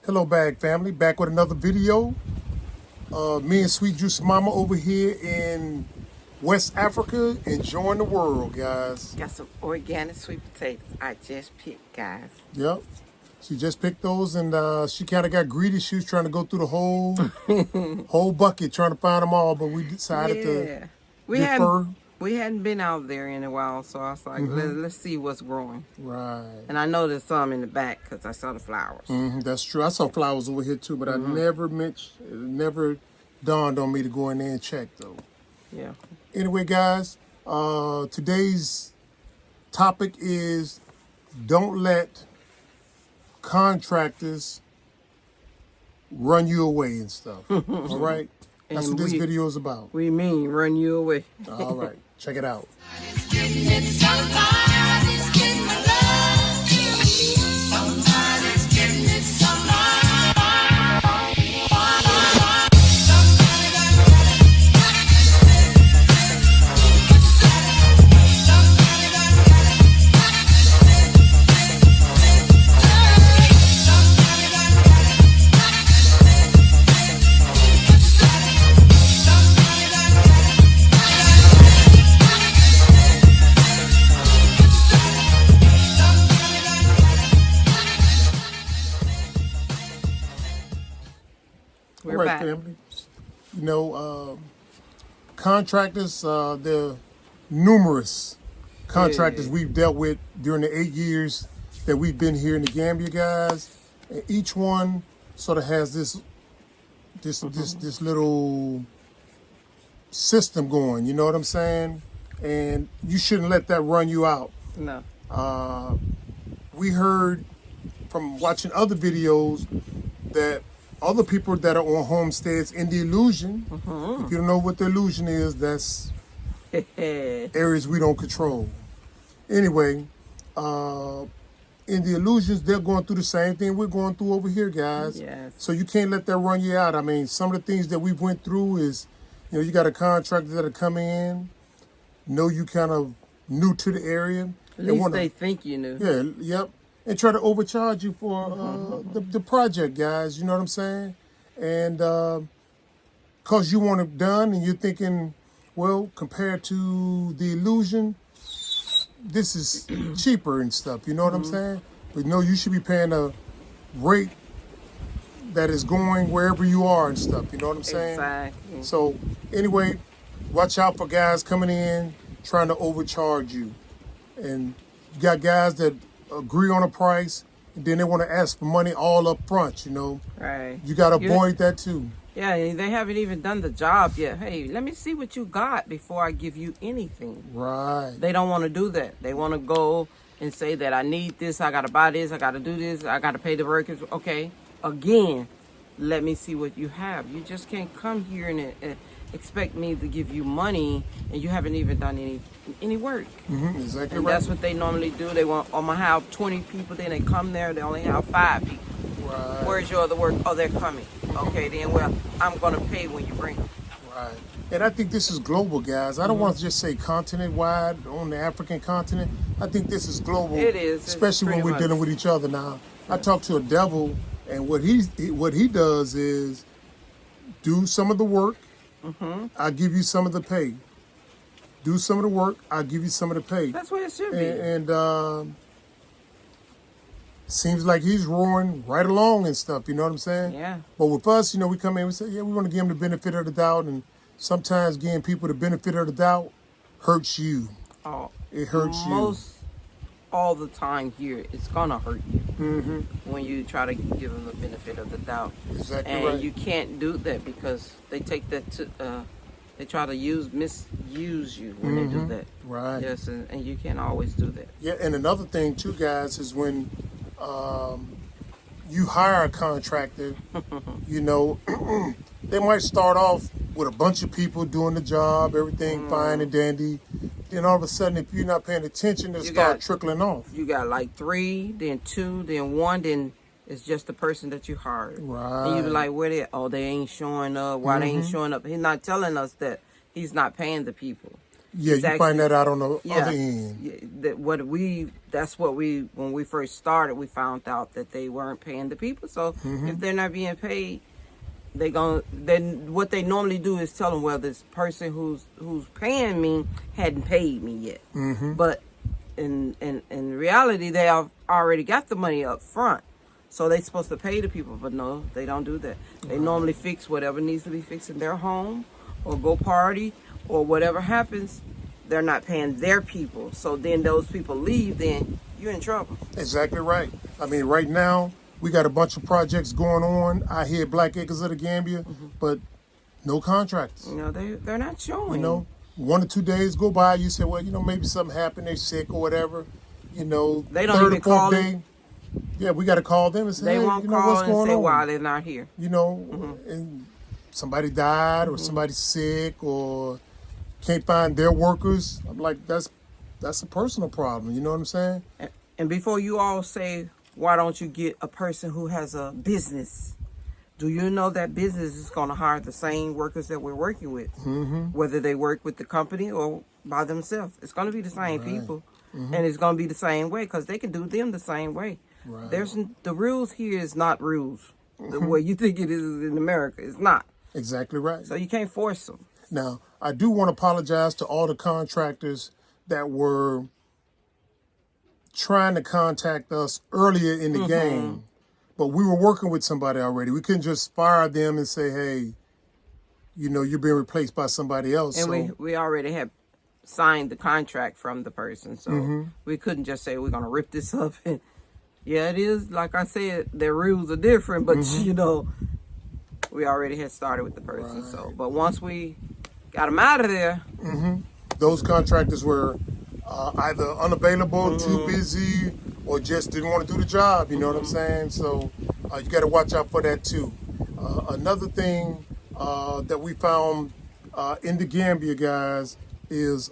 Hello, Bag Family. Back with another video. Me and Sweet Juice Mama over here in West Africa, enjoying the world, guys. Got some organic sweet potatoes I just picked, guys. Yep. She just picked those, and she kind of got greedy. She was trying to go through the whole bucket, trying to find them all, but we decided to defer. We hadn't been out there in a while, so I was like, let's see what's growing. Right. And I know there's some in the back because I saw the flowers. That's true. I saw flowers over here too, but I never dawned on me to go in there and check though. Yeah. Anyway, guys, today's topic is don't let contractors run you away and stuff. All right? That's what this video is about. We mean run you away. All right. Check it out. We're All right, back. family. You know, contractors, there are numerous contractors we've dealt with during the 8 years that we've been here in the Gambia, guys. And each one sort of has this little system going, you know what I'm saying? And you shouldn't let that run you out. No. We heard from watching other videos that other people that are on homesteads in the illusion, if you don't know what the illusion is, that's areas we don't control. Anyway, in the illusions, they're going through the same thing we're going through over here, guys. Yes. So you can't let that run you out. I mean, some of the things that we've went through is, you know, you got a contractor that'll come in, know you kind of new to the area. At least they think you knew. Yeah, yep. And try to overcharge you for the project, guys. You know what I'm saying? And because you want it done and you're thinking, well, compared to the illusion, this is cheaper and stuff. You know what I'm saying? But no, you should be paying a rate that is going wherever you are and stuff. You know what I'm saying? Exactly. So anyway, watch out for guys coming in trying to overcharge you. And you got guys that agree on a price, and then they want to ask for money all up front, you know. Right. You got to avoid that too. Yeah, they haven't even done the job yet. Hey, let me see what you got before I give you anything. Right. They don't want to do that. They want to go and say that I need this, I got to buy this, I got to do this, I got to pay the workers. Okay, again, let me see what you have. You just can't come here and expect me to give you money and you haven't even done any work. Exactly And right. that's what they normally do. They want, I'm going to have 20 people, then they come there, they only have 5 people. Right. Where's your other work? Oh, they're coming. Okay, then, well, I'm going to pay when you bring them. Right. And I think this is global, guys. I don't want to just say continent-wide on the African continent. I think this is global. It is. Especially when we're dealing with each other now. I talked to a devil, and what he does is do some of the work, I'll give you some of the pay. Do some of the work, I'll give you some of the pay. That's what it should be. And seems like he's roaring right along and stuff, you know what I'm saying? Yeah. But with us, you know, we come in, we say, yeah, we want to give him the benefit of the doubt, and sometimes giving people the benefit of the doubt hurts you. Oh, It hurts most all the time here, it's gonna hurt you when you try to give them the benefit of the doubt. Exactly And right. you can't do that because they take that to, they try to misuse you when they do that. Right. Yes, and you can't always do that. Yeah, and another thing too, guys, is when you hire a contractor, you know, they might start off with a bunch of people doing the job, everything fine and dandy. Then all of a sudden, if you're not paying attention, they'll start trickling off. You got like 3, then 2, then 1, then it's just the person that you hired. Right. And you be like, where they? Oh, they ain't showing up. Why they ain't showing up? He's not telling us that he's not paying the people. Yeah, It's you find that out on the yeah, other end. that's what when we first started, we found out that they weren't paying the people. So if they're not being paid, then what they normally do is tell them, well, this person who's paying me hadn't paid me yet. But in reality, they have already got the money up front. So they're supposed to pay the people, but no, they don't do that. They normally fix whatever needs to be fixed in their home, or go party, or whatever happens. They're not paying their people. So then those people leave, then you're in trouble. Exactly right. I mean, right now, we got a bunch of projects going on out here at Black Acres of the Gambia, but no contractors. You know, they're not showing. You know, 1 or 2 days go by, you say, well, you know, maybe something happened, they're sick or whatever. You know, They don't third even or fourth call day, them. yeah, we got to call them and say, They hey, won't you know, call what's and going say on? why they're not here. You know, and somebody died or somebody's sick or can't find their workers. I'm like, that's a personal problem. You know what I'm saying? And before you all say, why don't you get a person who has a business? Do you know that business is going to hire the same workers that we're working with? Whether they work with the company or by themselves. It's going to be the same people. And it's going to be the same way because they can do them the same way. Right. The rules here is not rules. The way you think it is in America. It's not. Exactly right. So you can't force them. Now, I do want to apologize to all the contractors that were trying to contact us earlier in the game, but we were working with somebody already. We couldn't just fire them and say, hey, you know, you're being replaced by somebody else. And so, we already had signed the contract from the person. So we couldn't just say we're going to rip this up. And yeah, it is. Like I said, their rules are different, but you know, we already had started with the person. Right. So, but once we got them out of there, those contractors were either unavailable, too busy, or just didn't want to do the job. You know what I'm saying? So you got to watch out for that too. Another thing that we found in the Gambia, guys, is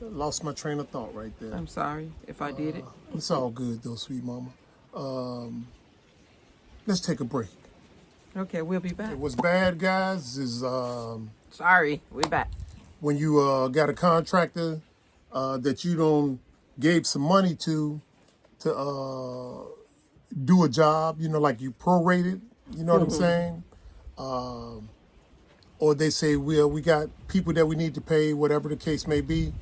lost my train of thought right there. I'm sorry if I did it. It's all good though, sweet mama. Let's take a break. Okay, we'll be back. What's bad, guys, is Sorry, we back. when you got a contractor that you don't gave some money to do a job, you know, like you prorated, you know what I'm saying? Or they say, well, we got people that we need to pay, whatever the case may be.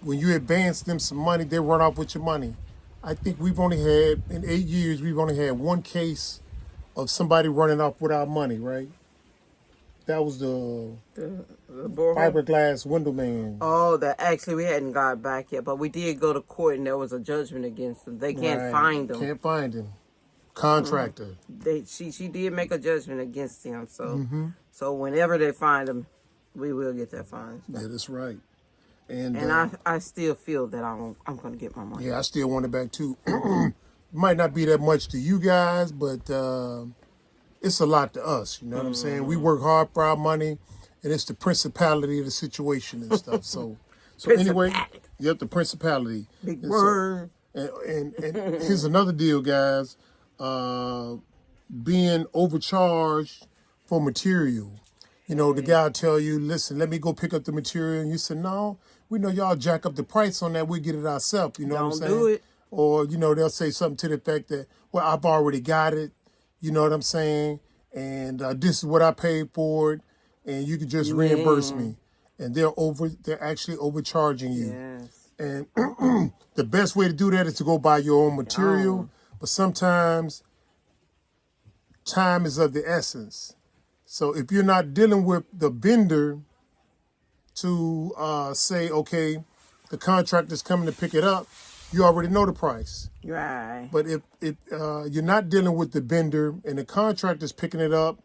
When you advance them some money, they run off with your money. I think we've only had, in 8 years, we've only had one case of somebody running off with our money, right? That was the borehole? fiberglass window man. Oh, actually we hadn't got back yet, but we did go to court and there was a judgment against them. They can't Right. find them. Can't find him. Contractor. She did make a judgment against him. So so whenever they find him, we will get their fines. Yeah, that's right. And I still feel that I'm going to get my money. yeah, I still want it back too. Might not be that much to you guys, but it's a lot to us. You know what I'm saying? We work hard for our money, and it's the principality of the situation and stuff. So anyway, yep, the principality. Big And word. And here's another deal, guys. Being overcharged for material. You know, the guy will tell you, listen, let me go pick up the material. And you say, no, we know y'all jack up the price on that. We'll get it ourselves. You know what I'm saying? Don't do it. Or, you know, they'll say something to the effect that, well, I've already got it. You know what I'm saying? And this is what I paid for it. And you can just reimburse me. And they're actually overcharging you. Yes. And the best way to do that is to go buy your own material. But sometimes time is of the essence. So if you're not dealing with the vendor to say, okay, the contractor's coming to pick it up, you already know the price. Right. But if you're not dealing with the vendor and the contractor's picking it up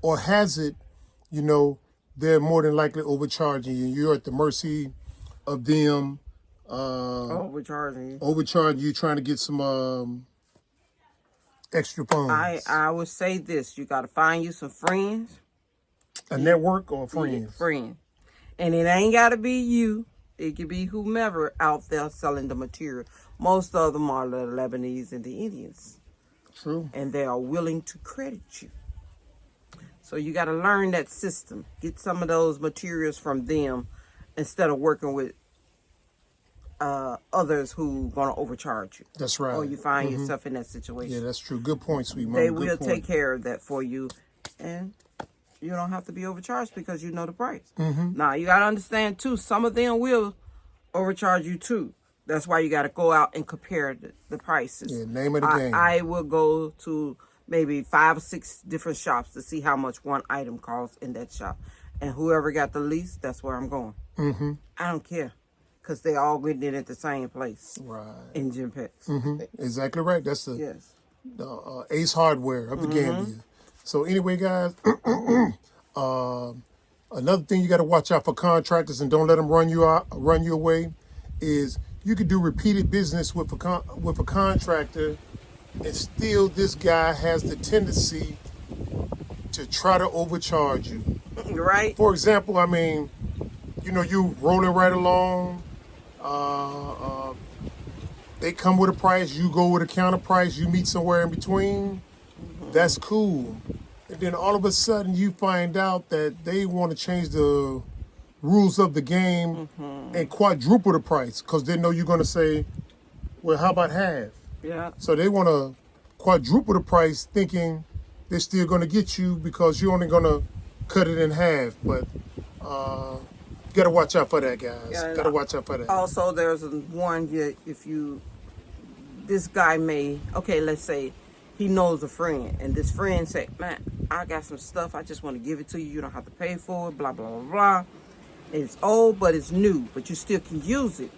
or has it, you know, they're more than likely overcharging you. You're at the mercy of them. Overcharging you. Overcharging you, trying to get some extra funds. I would say this: you got to find you some friends, A network or friends? friend, and it ain't got to be you. It could be whomever out there selling the material. Most of them are the Lebanese and the Indians, True. and they are willing to credit you. So you got to learn that system. Get some of those materials from them instead of working with others who going to overcharge you. That's right. Or you find yourself in that situation. Yeah, that's true. Good point, sweet mama. They Good will point. take care of that for you, and you don't have to be overcharged because you know the price. Now, you got to understand, too, some of them will overcharge you, too. That's why you got to go out and compare the prices. Yeah, name of the game. I will go to maybe 5 or 6 different shops to see how much one item costs in that shop. And whoever got the least, that's where I'm going. I don't care. Because they all getting it at the same place. Right. In Gympex. Exactly right. That's the, Yes. the Ace Hardware of the Gambia. So anyway, guys, another thing you got to watch out for contractors and don't let them run you away is you could do repeated business with a contractor, and still this guy has the tendency to try to overcharge you. Right? For example, I mean, you know, you rolling right along. They come with a price, you go with a counter price, you meet somewhere in between. That's cool. And then all of a sudden you find out that they want to change the rules of the game and quadruple the price because they know you're going to say, well, how about half? Yeah. So they want to quadruple the price thinking they're still going to get you because you're only going to cut it in half. But you got to watch out for that, guys. Yeah, Got to watch out for that. Also, there's one, this guy may, okay, let's say he knows a friend, and this friend say, man, I got some stuff, I just want to give it to you, you don't have to pay for it, blah, blah, blah, blah. It's old, but it's new, but you still can use it.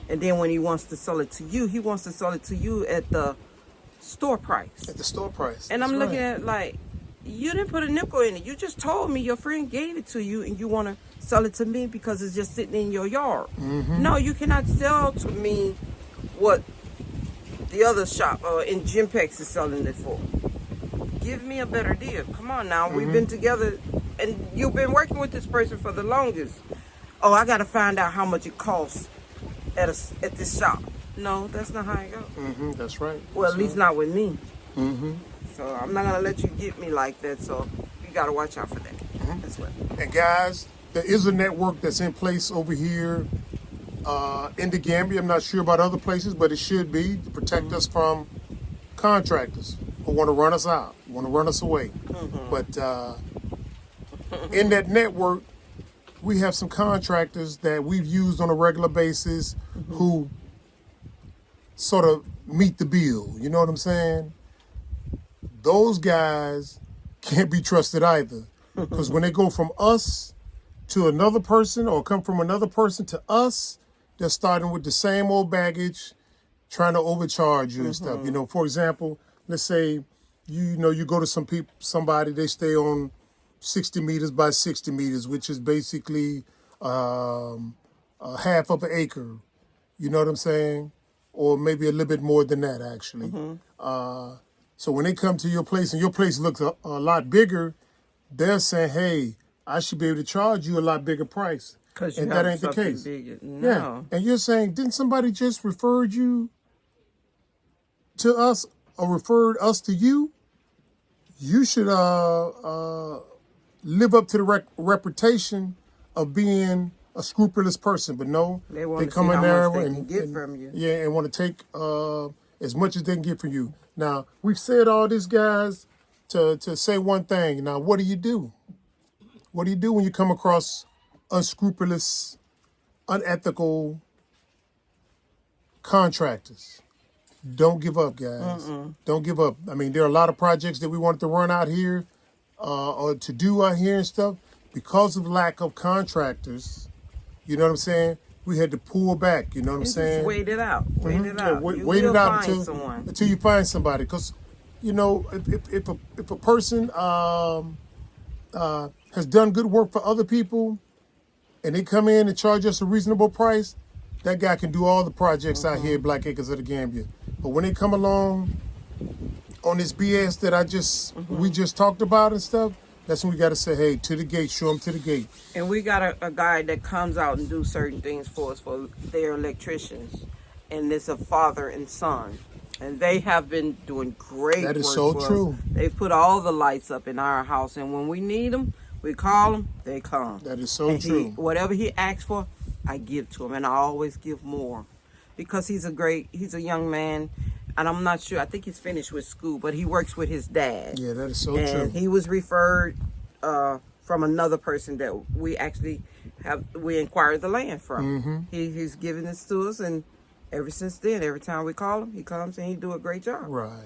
And then when he wants to sell it to you, he wants to sell it to you at the store price. At the store price. And That's I'm looking right. at like, you didn't put a nickel in it. You just told me your friend gave it to you and you want to sell it to me because it's just sitting in your yard. No, you cannot sell to me what the other shop in Gympex is selling it for. Give me a better deal. Come on now. We've been together and you've been working with this person for the longest. Oh, I got to find out how much it costs at this shop. No, that's not how it goes. That's right. Well, at least not with me. Mm-hmm. So I'm not gonna let you get me like that. So you gotta watch out for that. That's what. And guys, there is a network that's in place over here in the Gambia. I'm not sure about other places, but it should be to protect us from contractors who want to run us out, want to run us away. But in that network, we have some contractors that we've used on a regular basis who sort of meet the bill. You know what I'm saying? Those guys can't be trusted either. Because when they go from us to another person or come from another person to us, they're starting with the same old baggage, trying to overcharge you and stuff. You know, for example, let's say, you go to somebody, they stay on 60 meters by 60 meters, which is basically half of an acre. You know what I'm saying? Or maybe a little bit more than that, actually. So when they come to your place and your place looks a lot bigger, they're saying, hey, I should be able to charge you a lot bigger price. And that ain't the case. Bigger. No. Yeah. And you're saying, didn't somebody just refer you to us or referred us to you? You should live up to the reputation of being a scrupulous person. But no, they come in there and get from you. Yeah, and want to take as much as they can get from you. Now, we've said all this, guys, to say one thing. Now, what do you do? What do you do when you come across unscrupulous, unethical contractors? Don't give up, guys. Don't give up. I mean, there are a lot of projects that we wanted to run out here or to do out here and stuff. Because of lack of contractors, you know what I'm saying? We had to pull back, you know what I'm saying? Just wait it out. Wait it out. Wait it out until you find somebody. Because, you know, if a person has done good work for other people and they come in and charge us a reasonable price, that guy can do all the projects out here at Black Acres of the Gambia. But when they come along on this BS that we just talked about and stuff, that's when we got to say, hey, to the gate, show them to the gate. And we got a guy that comes out and do certain things for us for their electricians. And it's a father and son. And they have been doing great That is work so for true. us. They've put all the lights up in our house, and when we need them, we call them, they come. That is so And true. whatever he asks for, I give to him, and I always give more. Because he's a young man, and I'm not sure, I think he's finished with school, but he works with his dad. Yeah, that is so And true. he was referred from another person that we inquired the land from. He's given this to us, and ever since then, every time we call him, he comes and he do a great job. Right.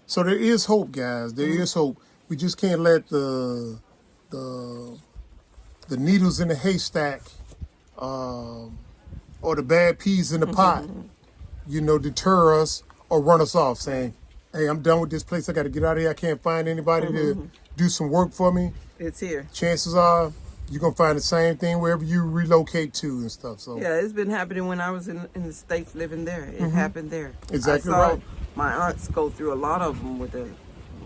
So there is hope, guys. There is hope. We just can't let the needles in the haystack or the bad peas in the pot, deter us or run us off saying, hey, I'm done with this place. I got to get out of here. I can't find anybody to do some work for me. It's here. Chances are you're going to find the same thing wherever you relocate to and stuff. So Yeah, it's been happening when I was in the States living there. It happened there. Exactly I saw right. my aunts go through a lot of them with the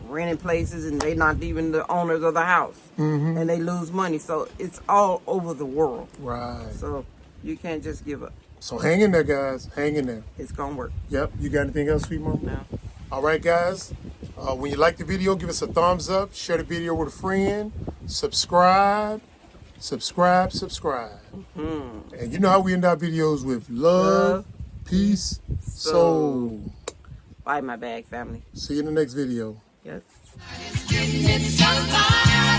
renting places, and they not even the owners of the house. And they lose money. So it's all over the world. Right. So you can't just give up. So hang in there, guys. Hang in there. It's going to work. Yep. You got anything else, sweet mama? No. All right, guys. When you like the video, give us a thumbs up. Share the video with a friend. Subscribe. And you know how we end our videos with love, peace, soul. Bye, my bag family. See you in the next video. Yes. It's getting so far.